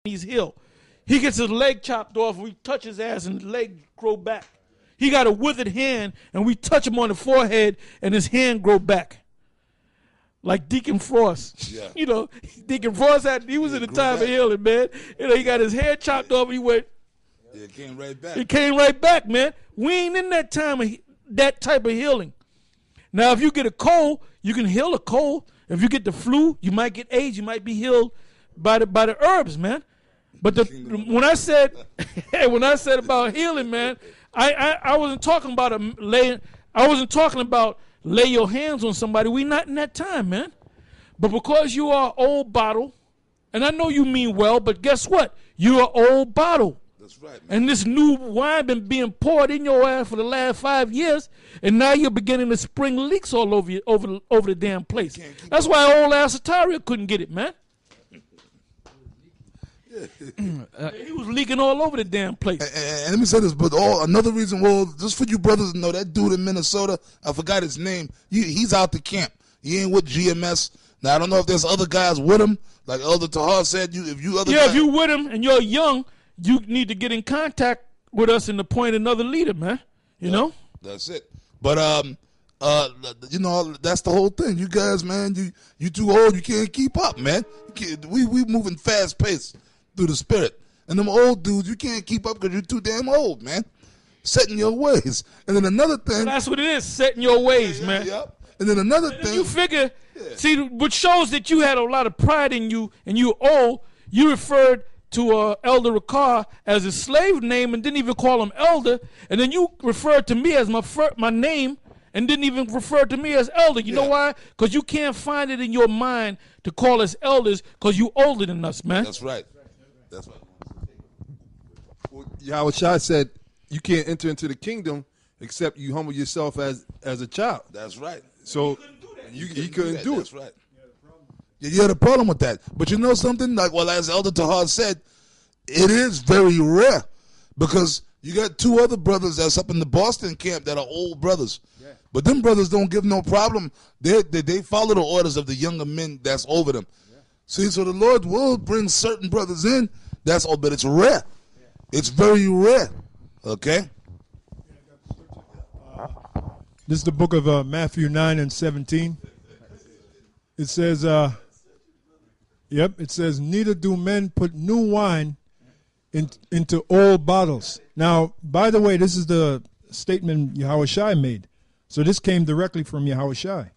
he's healed. He gets his leg chopped off, we touch his ass and his leg grow back. He got a withered hand and we touch him on the forehead and his hand grow back. Like Deacon Frost. Yeah. You know, Deacon Frost he was in the time of healing, man. You know, he got his head chopped off and he went. Yeah, it came right back. It came right back, man. We ain't in that time of that type of healing. Now, if you get a cold, you can heal a cold. If you get the flu, you might get AIDS. You might be healed by the herbs, man. But when I said about healing, man, I wasn't talking about I wasn't talking about lay your hands on somebody. We not in that time, man. But because you are old bottle, and I know you mean well, but guess what? You are old bottle. That's right, man. And this new wine been being poured in your ass for the last 5 years, and now you're beginning to spring leaks all over you, over the damn place. That's why old ass Ataria couldn't get it, man. He was leaking all over the damn place. And let me say this, but another reason, well, just for you brothers to know, that dude in Minnesota, I forgot his name, he's out the camp. He ain't with GMS. Now, I don't know if there's other guys with him. Like Elder Tahar said, if you with him and you're young, you need to get in contact with us and appoint another leader, man. You know? That's it. But, you know, that's the whole thing. You guys, man, you too old. You can't keep up, man. We moving fast paced through the spirit. And them old dudes, you can't keep up because you're too damn old, man. Setting your ways. And then another thing. Well, that's what it is, setting your ways, man. Yep. And then another thing. You figure, see, what shows that you had a lot of pride in you and you old, you referred to Elder Ricard as his slave name and didn't even call him Elder. And then you referred to me as my name and didn't even refer to me as Elder. You know why? Because you can't find it in your mind to call us elders because you older than us, man. That's right. That's right. Well, Yahweh Shai said you can't enter into the kingdom except you humble yourself as a child. That's right. So he couldn't do it. That's right. You had a problem with that. But you know something? Like, well, as Elder Tahar said, it is very rare because you got two other brothers that's up in the Boston camp that are old brothers. Yeah. But them brothers don't give no problem. They follow the orders of the younger men that's over them. Yeah. See, so the Lord will bring certain brothers in. That's all, but it's rare. Yeah. It's very rare. Okay? This is the book of Matthew 9 and 17. It says, it says, neither do men put new wine into old bottles. Now, by the way, this is the statement Yahweh Shai made. So this came directly from Yahweh Shai.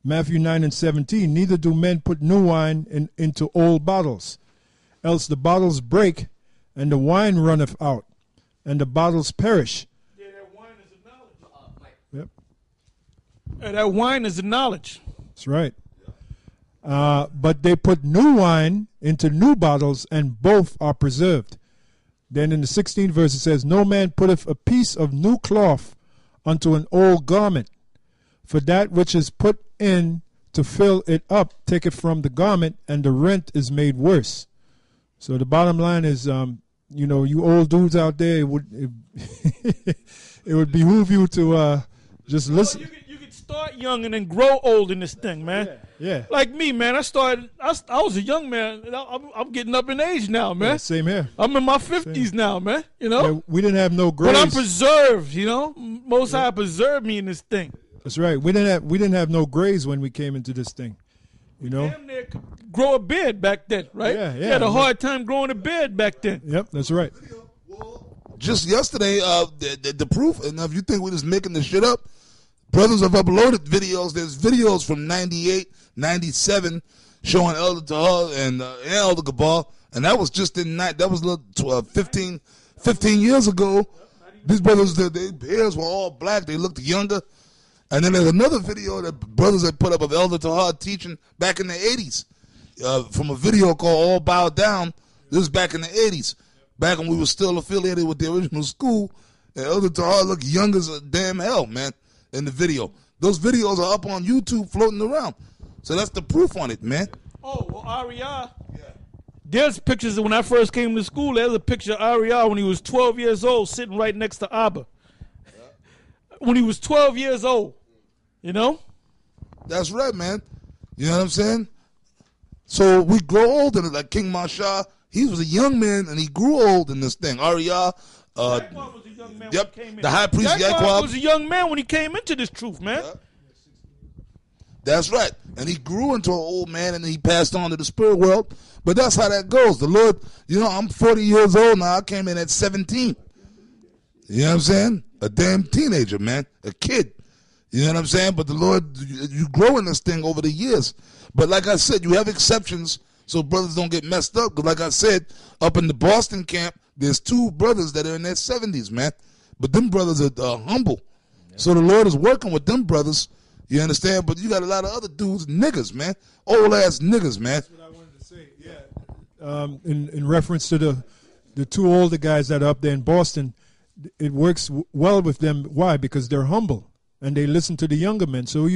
Matthew 9 and 17, neither do men put new wine into old bottles, else the bottles break, and the wine runneth out, and the bottles perish. Yeah, that wine is the knowledge. Yep. Yeah, that wine is the knowledge. That's right. But they put new wine into new bottles, and both are preserved. Then in the 16th verse it says, no man putteth a piece of new cloth unto an old garment, for that which is put in to fill it up taketh from the garment, and the rent is made worse. So the bottom line is, you know, you old dudes out there, it would behoove you to just listen. You could start young and then grow old in this thing, man. Yeah. Like me, man. I was a young man. I'm getting up in age now, man. Yeah, same here. I'm in my 50s now, man. You know? Yeah, we didn't have no grace. But I'm preserved, you know? Most High preserved me in this thing. That's right. We didn't have no grays when we came into this thing. You know? Damn near could grow a beard back then, right? Yeah. You had a hard time growing a beard back then. Yep, that's right. Just yesterday, the proof, and if you think we're just making this shit up, brothers have uploaded videos. There's videos from 98, 97 showing Elder Tahar and Elder Gabal, and that was just in night. That was 15 years ago. These brothers, their hairs were all black. They looked younger. And then there's another video that brothers had put up of Elder Tahar teaching back in the 80s from a video called All Bow Down. This was back in the 80s, back when we were still affiliated with the original school. And Elder Tahar looked young as a damn hell, man, in the video. Those videos are up on YouTube floating around. So that's the proof on it, man. Oh, well, Ariah. Yeah. There's pictures of when I first came to school. There's a picture of Ariah when he was 12 years old sitting right next to Abba. Yeah. When he was 12 years old. You know? That's right, man. You know what I'm saying? So we grow older, like King Mashah He was a young man and he grew old in this thing. Ariyah, Yaquab was a young man when he came in. the high priest Yaquab was a young man when he came into this truth, man. Yeah. That's right. And he grew into an old man and he passed on to the spirit world. But that's how that goes. The Lord, I'm 40 years old now. I came in at 17. You know what I'm saying? A damn teenager, man. A kid. You know what I'm saying? But the Lord, you grow in this thing over the years. But like I said, you have exceptions so brothers don't get messed up. Because like I said, up in the Boston camp, there's 2 brothers that are in their 70s, man. But them brothers are humble. So the Lord is working with them brothers. You understand? But you got a lot of other dudes, niggas, man. Old ass niggas, man. That's what I wanted to say. Yeah. In reference to the 2 older guys that are up there in Boston, it works well with them. Why? Because they're humble and they listen to the younger men. So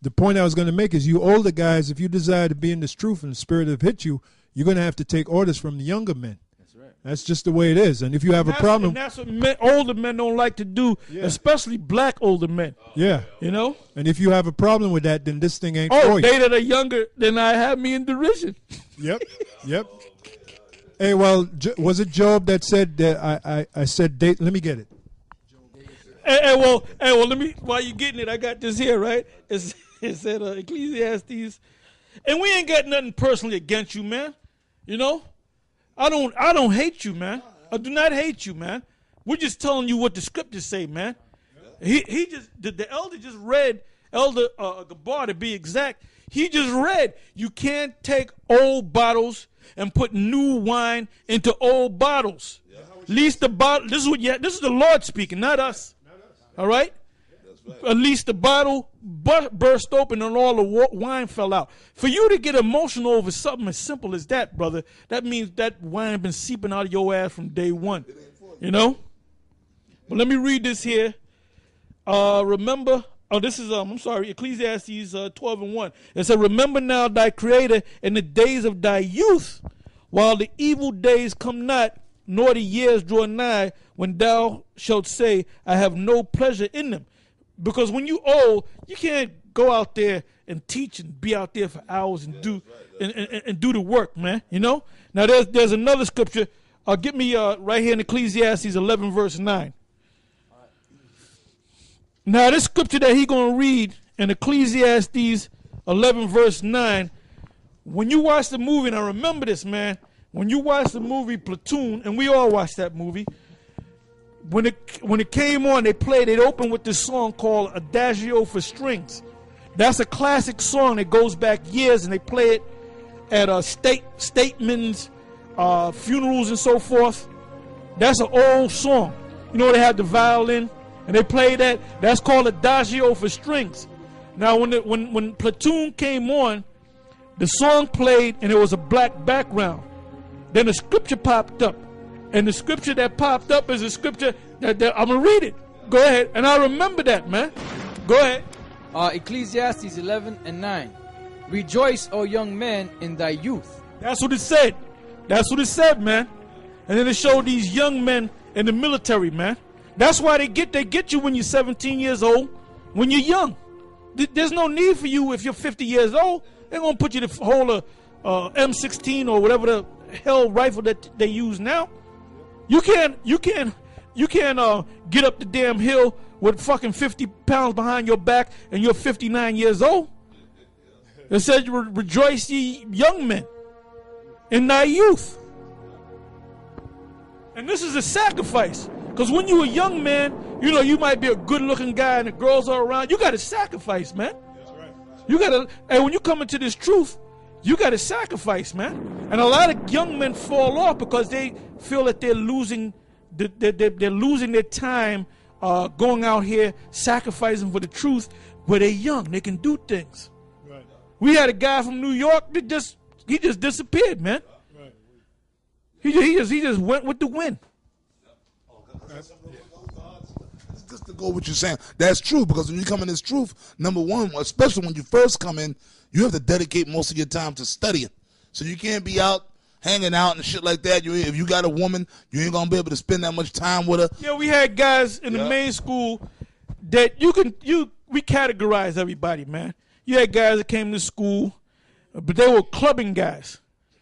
the point I was going to make is, you older guys, if you desire to be in this truth and the spirit have hit you, you're going to have to take orders from the younger men. That's right. That's just the way it is. And if you have a problem, and that's what older men don't like to do, especially black older men. Yeah. You know? And if you have a problem with that, then this thing ain't for you. They that are younger than I have me in derision. Yep. Hey, well, was it Job that said that I said date? Let me get it. Well, let me, while you're getting it, I got this here, right? It said Ecclesiastes. And we ain't got nothing personally against you, man. You know? I don't hate you, man. I do not hate you, man. We're just telling you what the scriptures say, man. He just, the elder just read, Elder Gabar to be exact, he just read, you can't take old bottles and put new wine into old bottles. Least the bottle, this is the Lord speaking, not us. All right? At least the bottle burst open and all the wine fell out. For you to get emotional over something as simple as that, brother, that means that wine been seeping out of your ass from day one. You know? But let me read this here. Remember, this is, Ecclesiastes 12:1. It said, remember now thy creator in the days of thy youth, while the evil days come not, nor the years draw nigh, when thou shalt say, I have no pleasure in them. Because when you old, you can't go out there and teach and be out there for hours and do the work, man. You know? Now there's another scripture. Get me right here in Ecclesiastes 11 verse 9. Now this scripture that he gonna read in Ecclesiastes 11 verse 9. When you watch the movie, and I remember this, man. When you watch the movie Platoon, and we all watched that movie. When it came on, it opened with this song called Adagio for Strings. That's a classic song that goes back years, and they play it at statements, funerals, and so forth. That's an old song. You know, they have the violin, and they play that. That's called Adagio for Strings. Now, when Platoon came on, the song played, and it was a black background. Then a scripture popped up. And the scripture that popped up is a scripture that I'm going to read it. Go ahead. And I remember that, man. Go ahead. Ecclesiastes 11:9. Rejoice, O young man, in thy youth. That's what it said. That's what it said, man. And then it showed these young men in the military, man. That's why they get you when you're 17 years old, when you're young. There's no need for you if you're 50 years old. They're going to put you to hold a M16 or whatever the hell rifle that they use now. You can't get up the damn hill with fucking 50 pounds behind your back and you're 59 years old. It says, rejoice ye young men in thy youth. And this is a sacrifice. Because when you're a young man, you might be a good looking guy and the girls are around. You got to sacrifice, man. You got to, and when you come into this truth, you got to sacrifice, man. And a lot of young men fall off because they feel that they're losing their time going out here sacrificing for the truth. Where they're young, they can do things. Right. We had a guy from New York that just disappeared, man. Right. He just went with the wind. Just to go with what you're saying, that's true, because when you come in this truth, number one, especially when you first come in, you have to dedicate most of your time to studying. So you can't be out hanging out and shit like that. If you got a woman, you ain't gonna be able to spend that much time with her. Yeah, we had guys in the main school that we categorize everybody, man. You had guys that came to school, but they were clubbing guys.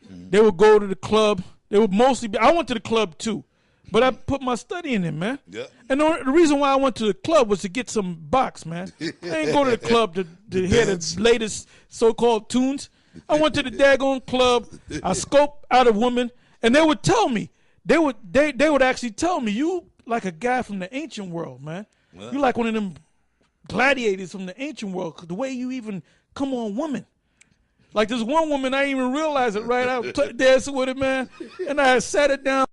They would go to the club They would mostly be. I went to the club too, but I put my study in it, man. Yeah. And the reason why I went to the club was to get some box, man. I ain't go to the club to hear the latest so-called tunes. I went to the daggone club. I scoped out a woman, and they would tell me. They would actually tell me, you like a guy from the ancient world, man. You like one of them gladiators from the ancient world. 'Cause the way you even come on women. Like this one woman, I didn't even realize it, right? I was dancing with it, man. And I sat it down.